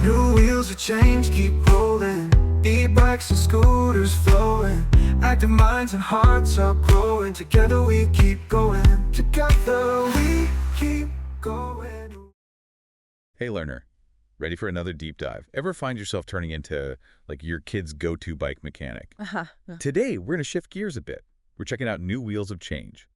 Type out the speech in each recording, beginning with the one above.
New wheels of change keep rolling, e-bikes and scooters flowing. Active minds and hearts are growing. Together we keep going. Together we keep going. Hey learner, ready for another deep dive? Ever find yourself turning into like your kid's go-to bike mechanic? Today, we're going to shift gears a bit. We're checking out new wheels of change.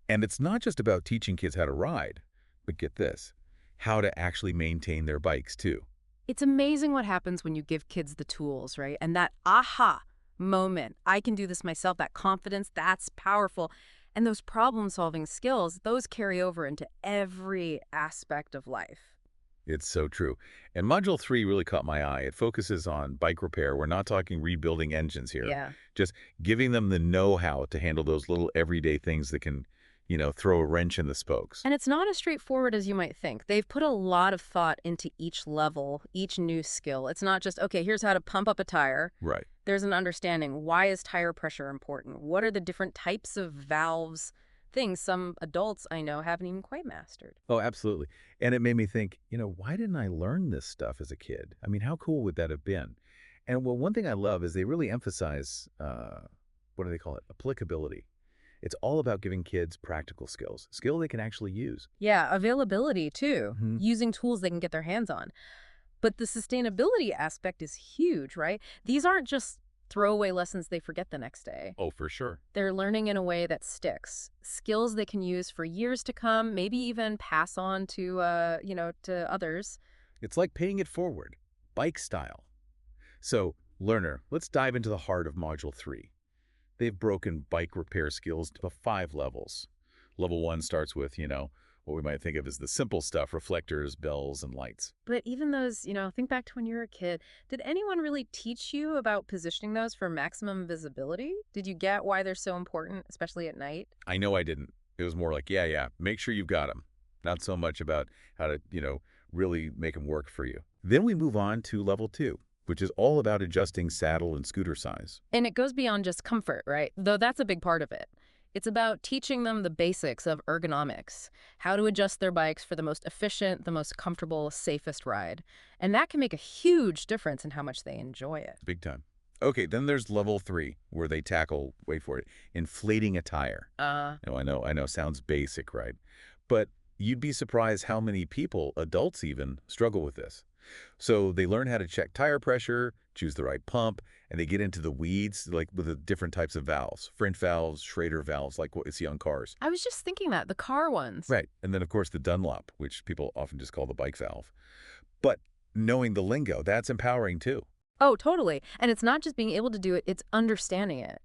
And it's not just about teaching kids how to ride, but get this, how to actually maintain their bikes too. It's amazing what happens when you give kids the tools, right? And that aha moment, I can do this myself, that confidence, that's powerful. And those problem-solving skills, those carry over into every aspect of life. It's so true. And Module 3 really caught my eye. It focuses on bike repair. We're not talking rebuilding engines here. Yeah. Just giving them the know-how to handle those little everyday things that can, throw a wrench in the spokes. And it's not as straightforward as you might think. They've put a lot of thought into each level, each new skill. It's not just, okay, here's how to pump up a tire. Right. There's an understanding. Why is tire pressure important? What are the different types of valves? Things some adults I know haven't even quite mastered. Oh, absolutely. And it made me think, why didn't I learn this stuff as a kid? I mean, how cool would that have been? And well, one thing I love is they really emphasize, what do they call it? Applicability. It's all about giving kids practical skills, skill they can actually use. Yeah, availability too, Mhm. using tools they can get their hands on. But the sustainability aspect is huge, right? These aren't just throwaway lessons they forget the next day. Oh, for sure. They're learning in a way that sticks. Skills they can use for years to come, maybe even pass on to, to others. It's like paying it forward, bike style. So, learner, let's dive into the heart of Module 3. They've broken bike repair skills to 5 levels. Level 1 starts with, what we might think of as the simple stuff, reflectors, bells, and lights. But even those, think back to when you were a kid. Did anyone really teach you about positioning those for maximum visibility? Did you get why they're so important, especially at night? I know I didn't. It was more like, yeah, make sure you've got them. Not so much about how to, really make them work for you. Then we move on to level 2, which is all about adjusting saddle and scooter size. And it goes beyond just comfort, right? Though that's a big part of it. It's about teaching them the basics of ergonomics, how to adjust their bikes for the most efficient, the most comfortable, safest ride. And that can make a huge difference in how much they enjoy it. Big time. Okay, then there's level 3, where they tackle, wait for it, inflating a tire. I know, sounds basic, right? But you'd be surprised how many people, adults even, struggle with this. So they learn how to check tire pressure, choose the right pump, and they get into the weeds, like with the different types of valves, French valves, Schrader valves, like what you see on cars. I was just thinking that, the car ones. Right. And then, of course, the Dunlop, which people often just call the bike valve. But knowing the lingo, that's empowering too. Oh, totally. And it's not just being able to do it, it's understanding it,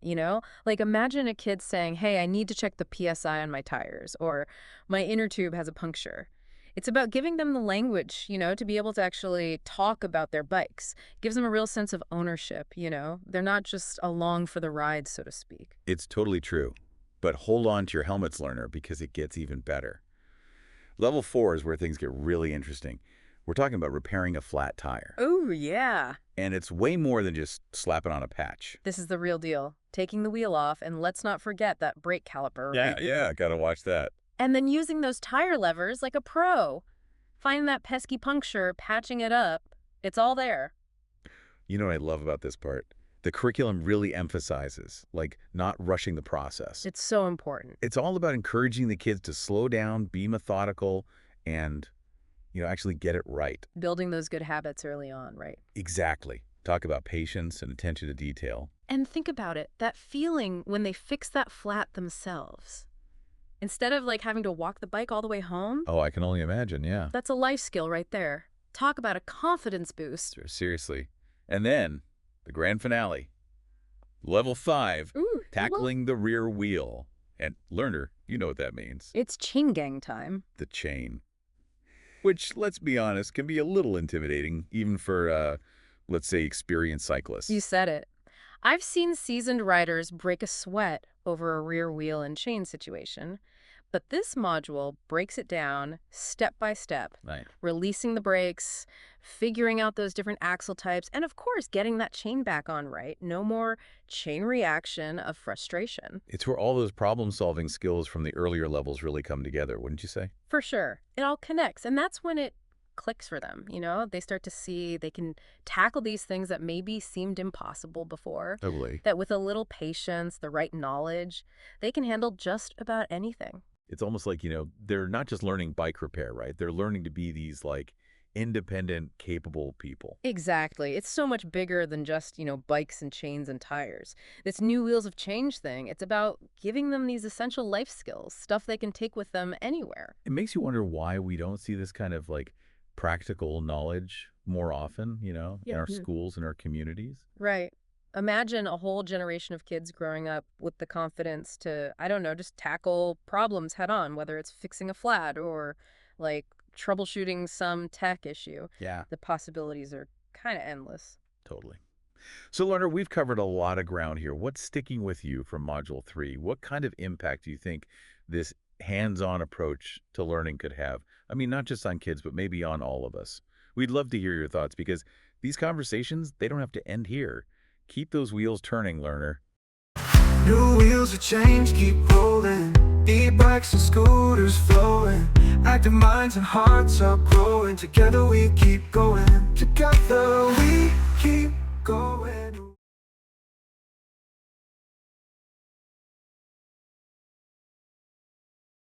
Like imagine a kid saying, hey, I need to check the PSI on my tires, or my inner tube has a puncture. It's about giving them the language, to be able to actually talk about their bikes. It gives them a real sense of ownership, They're not just along for the ride, so to speak. It's totally true. But hold on to your helmets, learner, because it gets even better. Level 4 is where things get really interesting. We're talking about repairing a flat tire. Oh, yeah. And it's way more than just slapping on a patch. This is the real deal. Taking the wheel off, and let's not forget that brake caliper. Right? Yeah, gotta watch that. And then using those tire levers like a pro. Finding that pesky puncture, patching it up. It's all there. You know what I love about this part? The curriculum really emphasizes, not rushing the process. It's so important. It's all about encouraging the kids to slow down, be methodical, and, actually get it right. Building those good habits early on, right? Exactly. Talk about patience and attention to detail. And think about it, that feeling when they fix that flat themselves. Instead of having to walk the bike all the way home. Oh, I can only imagine, yeah. That's a life skill right there. Talk about a confidence boost. Seriously. And then, the grand finale. Level 5, Ooh, tackling the rear wheel. And learner, you know what that means. It's chain gang time. The chain. Which, let's be honest, can be a little intimidating, even for, let's say, experienced cyclists. You said it. I've seen seasoned riders break a sweat over a rear wheel and chain situation, but this module breaks it down step by step, Right. releasing the brakes, figuring out those different axle types, and of course, getting that chain back on right. No more chain reaction of frustration. It's where all those problem-solving skills from the earlier levels really come together, wouldn't you say? For sure. It all connects, and that's when it clicks for them, you know? They start to see they can tackle these things that maybe seemed impossible before. Totally. That with a little patience, the right knowledge, they can handle just about anything. It's almost like, they're not just learning bike repair, right? They're learning to be these like independent, capable people. Exactly. It's so much bigger than just, bikes and chains and tires. This new wheels of change thing, it's about giving them these essential life skills, stuff they can take with them anywhere. It makes you wonder why we don't see this kind of like practical knowledge more often, in our schools and our communities. Right. Imagine a whole generation of kids growing up with the confidence to, I don't know, just tackle problems head on, whether it's fixing a flat or like troubleshooting some tech issue. Yeah. The possibilities are kind of endless. Totally. So, learner, we've covered a lot of ground here. What's sticking with you from Module 3? What kind of impact do you think this hands-on approach to learning could have? I mean, not just on kids, but maybe on all of us. We'd love to hear your thoughts because these conversations, they don't have to end here. Keep those wheels turning, learner. New wheels of change keep rolling, e-bikes and scooters flowing, active minds and hearts are growing, together we keep going, together we keep going.